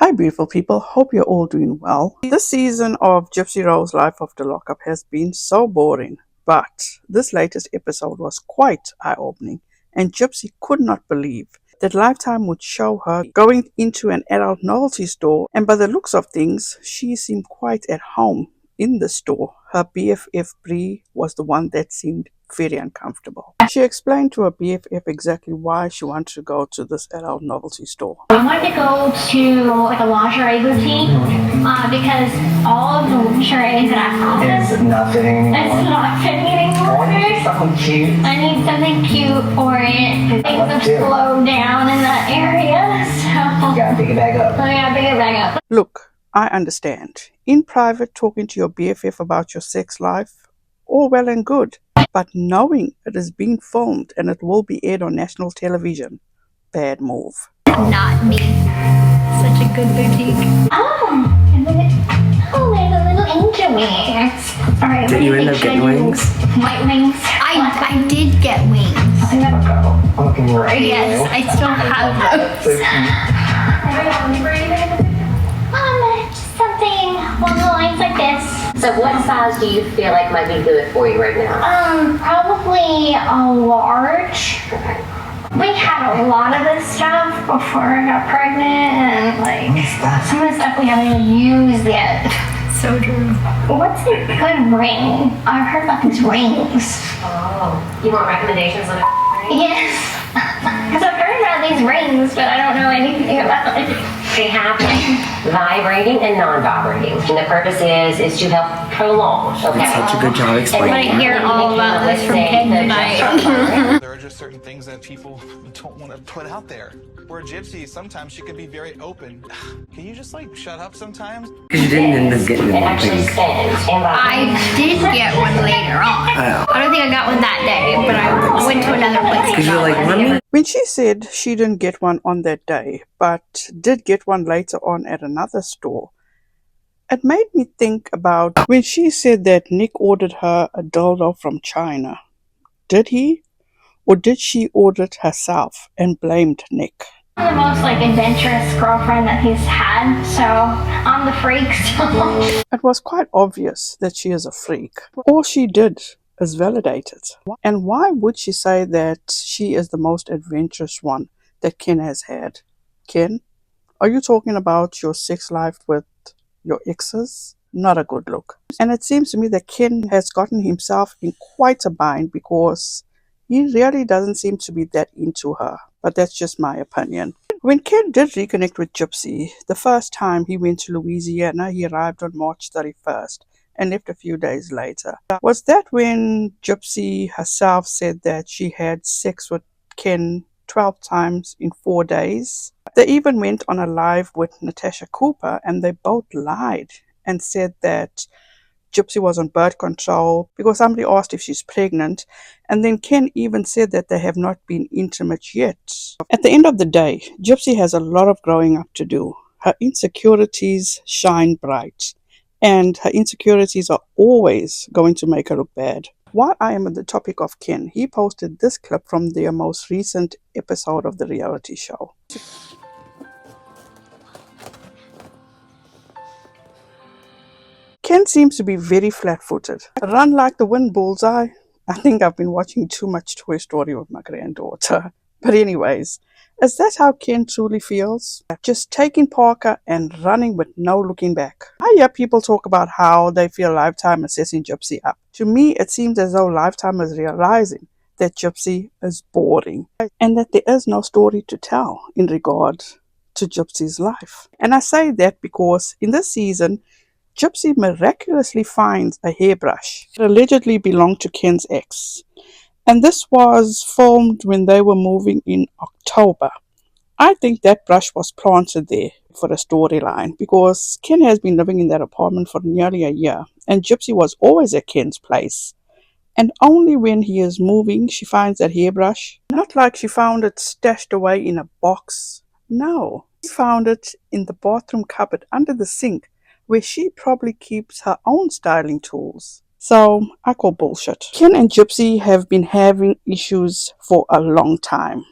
Hi beautiful people, hope you're all doing well. This season of Gypsy Rose's Life After Lockup has been so boring, but this latest episode was quite eye-opening, and Gypsy could not believe that Lifetime would show her going into an adult novelty store, and by the looks of things, she seemed quite at home in the store. Her BFF Bree was the one that seemed very uncomfortable. She explained to her BFF exactly why she wanted to go to this adult novelty store. I wanted to go to like a lingerie boutique because all of the lingerie that I found It's not fitting anymore. it's not fitting anymore. I need something cute. I need something cute for it. Things have slowed down in that area, so You gotta pick it back up. I gotta pick it back up. Look, I understand. In private, talking to your BFF about your sex life, all well and good. But knowing it is being filmed and it will be aired on national television, bad move. Not me. Such a good boutique. And then there's a little angel wings. Alright, Did you end up getting wings? White wings. I did get wings. I never go. I'm looking right Yes, I still have those. Just something along the lines like this. So what size do you feel like might be good for you right now? Probably a large. We had a lot of this stuff before I got pregnant, and like some of the stuff we haven't even used yet. So true. What's a good ring? I've heard about these rings. Oh, you want recommendations on a ring? Yes. Because I've heard about these rings, but I don't know anything about it. They have vibrating and non-vibrating. And the purpose is to help prolong. Okay. Such a good job explaining. I hear all about this from Ken tonight. There are just certain things that people don't want to put out there. Where Gypsy, sometimes she can be very open. Can you just like shut up sometimes? You didn't end up getting It anything. actually spins. And I did get one later on. I don't think I got one that day, but I went to another place. Because you're like, let me. When she said she didn't get one on that day, but did get one later on at another store, it made me think about when she said that Nick ordered her a dildo from China. Did he? Or did she order it herself and blamed Nick? I'm the most like adventurous girlfriend that he's had, so I'm the freak still. It was quite obvious that she is a freak. All she did is validate it. And why would she say that she is the most adventurous one that Ken has had? Ken, are you talking about your sex life with your exes? Not a good look. And it seems to me that Ken has gotten himself in quite a bind because he really doesn't seem to be that into her. But that's just my opinion. When Ken did reconnect with Gypsy, the first time he went to Louisiana, he arrived on March 31st and left a few days later. Was that when Gypsy herself said that she had sex with Ken 12 times in 4 days? They even went on a live with Natasha Cooper and they both lied and said that Gypsy was on birth control because somebody asked if she's pregnant, and then Ken even said that they have not been intimate yet. At the end of the day, Gypsy has a lot of growing up to do. Her insecurities shine bright, and her insecurities are always going to make her look bad. While I am on the topic of Ken, he posted this clip from their most recent episode of the reality show. Ken seems to be very flat-footed. Run like the wind, bullseye. I think I've been watching too much Toy Story with my granddaughter. But anyways, is that how Ken truly feels? Just taking Parker and running with no looking back. I hear people talk about how they feel Lifetime is setting Gypsy up. To me, it seems as though Lifetime is realizing that Gypsy is boring and that there is no story to tell in regard to Gypsy's life. And I say that because in this season, Gypsy miraculously finds a hairbrush that allegedly belonged to Ken's ex. And this was filmed when they were moving in October. I think that brush was planted there for a storyline because Ken has been living in that apartment for nearly a year and Gypsy was always at Ken's place. And only when he is moving she finds that hairbrush. Not like she found it stashed away in a box. No, she found it in the bathroom cupboard under the sink, where she probably keeps her own styling tools. So, I call bullshit. Ken and Gypsy have been having issues for a long time.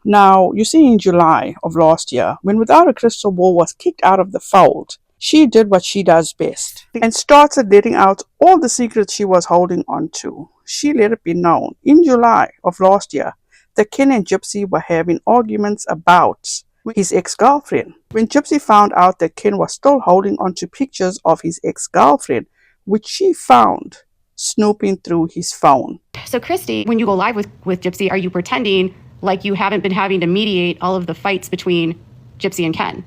Now, you see, in July of last year, when Without a Crystal Ball was kicked out of the fold, she did what she does best and started letting out all the secrets she was holding on to. She let it be known in July of last year that Ken and Gypsy were having arguments about his ex-girlfriend. When Gypsy found out that Ken was still holding on to pictures of his ex-girlfriend, which she found snooping through his phone. So Christy, when you go live with Gypsy, are you pretending like you haven't been having to mediate all of the fights between Gypsy and Ken?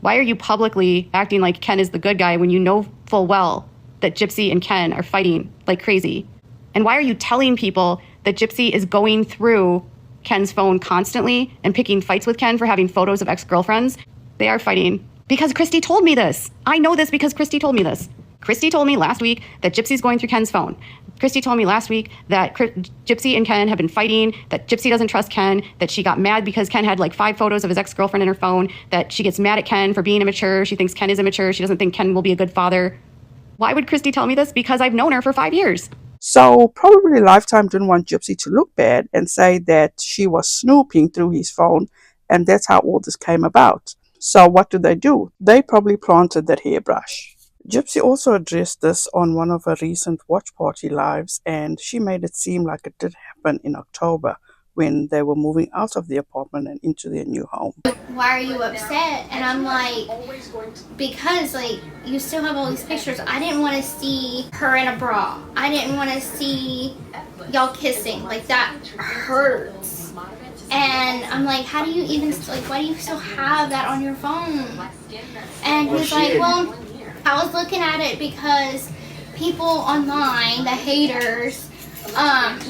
Why are you publicly acting like Ken is the good guy when you know full well that Gypsy and Ken are fighting like crazy? And why are you telling people that Gypsy is going through Ken's phone constantly and picking fights with Ken for having photos of ex-girlfriends? They are fighting because Christy told me this. I know this because Christy told me this. Christy told me last week that Gypsy's going through Ken's phone. Christy told me last week that Gypsy and Ken have been fighting, that Gypsy doesn't trust Ken, that she got mad because Ken had like 5 photos of his ex-girlfriend in her phone, that she gets mad at Ken for being immature. She thinks Ken is immature. She doesn't think Ken will be a good father. Why would Christy tell me this? Because I've known her for 5 years. So probably Lifetime didn't want Gypsy to look bad and say that she was snooping through his phone, and that's how all this came about. So what do? They probably planted that hairbrush. Gypsy also addressed this on one of her recent watch party lives, and she made it seem like it did happen in October when they were moving out of the apartment and into their new home. Why are you upset? And I'm like, because like you still have all these pictures. I didn't want to see her in a bra. I didn't want to see y'all kissing. Like that hurts. And I'm like, how do you even, like, why do you still have that on your phone? And he's like, well, I was looking at it because people online, the haters,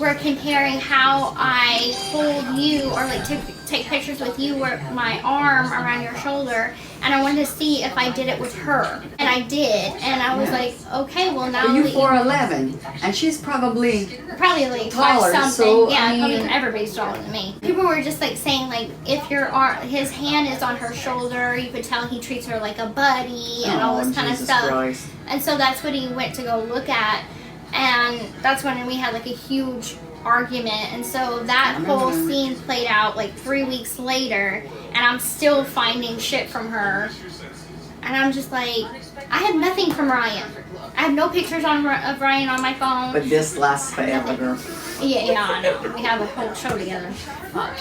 were comparing how I hold you or like take pictures with you with my arm around your shoulder, and I wanted to see if I did it with her, and I did, and I was like, okay, well now you 4'11", and she's probably like taller, 5 something. so, yeah, I mean, everybody's taller than me. People were just like saying like if your arm, his hand is on her shoulder, you could tell he treats her like a buddy and all this kind of stuff. Christ. And so that's what he went to go look at, and that's when we had like a huge argument. And so that whole scene played out like 3 weeks later, and I'm still finding shit from her, and I'm just like, I have nothing from Ryan. I have no pictures of Ryan on my phone. But this lasts forever, girl. Yeah, I know. We have a whole show together. Fuck.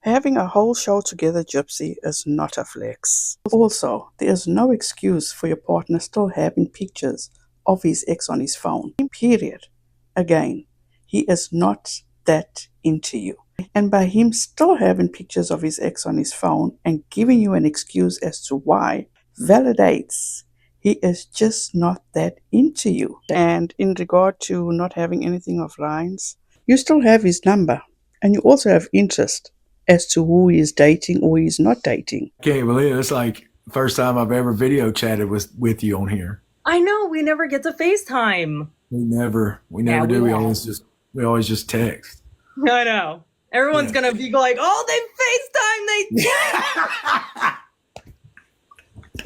Having a whole show together, Gypsy, is not a flex. Also, there is no excuse for your partner still having pictures of his ex on his phone. Period. Again, he is not that into you. And by him still having pictures of his ex on his phone and giving you an excuse as to why validates he is just not that into you. And in regard to not having anything of Ryan's, you still have his number, and you also have interest as to who he is dating or he is not dating. Can't believe it. It's like the first time I've ever video chatted with you on here. I know, we never get to FaceTime. We never do. We always just text. I know. Everyone's gonna be like, oh, they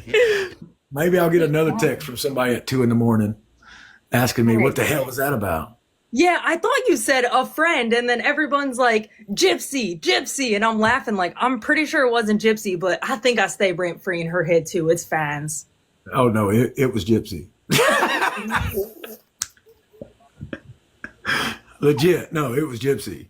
FaceTime, they Maybe I'll get another text from somebody at 2 a.m. asking me, what the hell was that about? Yeah, I thought you said a friend, and then everyone's like, Gypsy, and I'm laughing like, I'm pretty sure it wasn't Gypsy, but I think I stay rent free in her head too. It's fans. Oh no, it was Gypsy. Legit, no, it was Gypsy.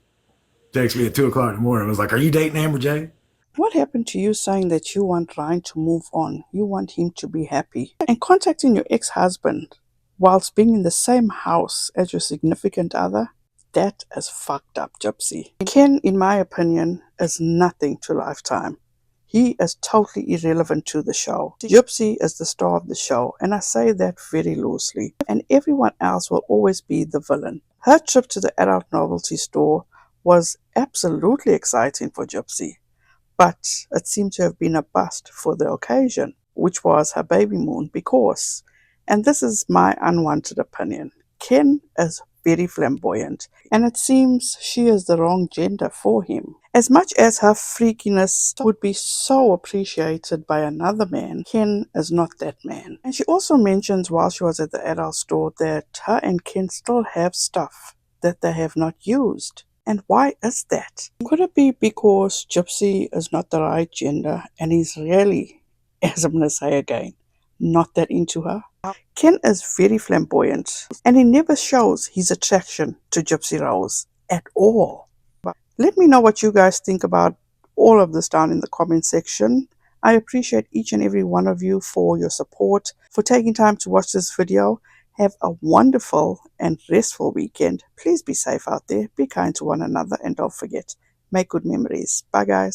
Texted me at 2 o'clock in the morning. I was like, are you dating Amber J? What happened to you saying that you want Ryan to move on? You want him to be happy. And contacting your ex-husband whilst being in the same house as your significant other? That is fucked up, Gypsy. Ken, in my opinion, is nothing to Lifetime. He is totally irrelevant to the show. Gypsy is the star of the show, and I say that very loosely. And everyone else will always be the villain. Her trip to the adult novelty store was absolutely exciting for Gypsy, but it seemed to have been a bust for the occasion, which was her baby moon, because, and this is my unwanted opinion, Ken is very flamboyant, and it seems she is the wrong gender for him. As much as her freakiness would be so appreciated by another man, Ken is not that man. And she also mentions while she was at the adult store that her and Ken still have stuff that they have not used. And why is that? Could it be because Gypsy is not the right gender and he's really, as I'm going to say again, not that into her? Ken is very flamboyant and he never shows his attraction to Gypsy Rose at all. Let me know what you guys think about all of this down in the comment section. I appreciate each and every one of you for your support, for taking time to watch this video. Have a wonderful and restful weekend. Please be safe out there, be kind to one another, and don't forget, make good memories. Bye guys.